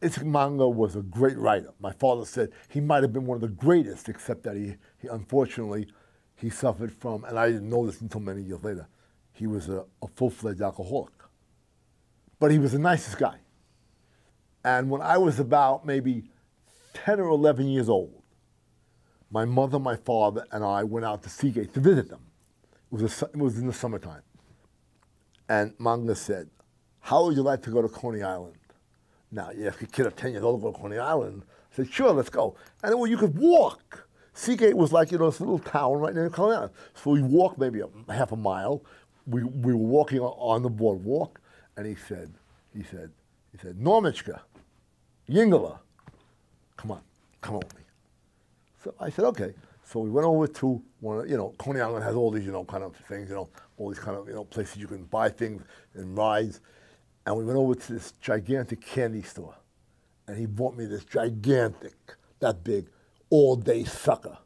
Itzik Manger was a great writer. My father said he might have been one of the greatest, except that he unfortunately, he suffered from, and I didn't know this until many years later, he was a full-fledged alcoholic. But he was the nicest guy. And when I was about maybe 10 or 11 years old, my mother, my father, and I went out to Seagate to visit them. It was in the summertime. And Manger said, how would you like to go to Coney Island? Now, you ask a kid of 10 years old to go to Coney Island. I said, sure, let's go. And then you could walk. Seagate was like, this little town right near Coney Island. So we walked maybe a half a mile. We were walking on the boardwalk, and he said, Normichka, Yingala, come on with me. So I said, okay. So we went over to one of, Coney Island has all these, kind of things, all these kind of, places you can buy things and rides. And we went over to this gigantic candy store. And he bought me this gigantic, that big, all-day sucker.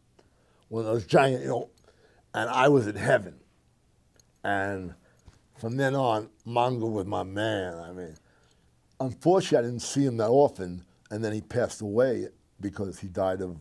One of those giant, and I was in heaven. And from then on, Manger was my man. I mean, unfortunately, I didn't see him that often, and then he passed away because he died of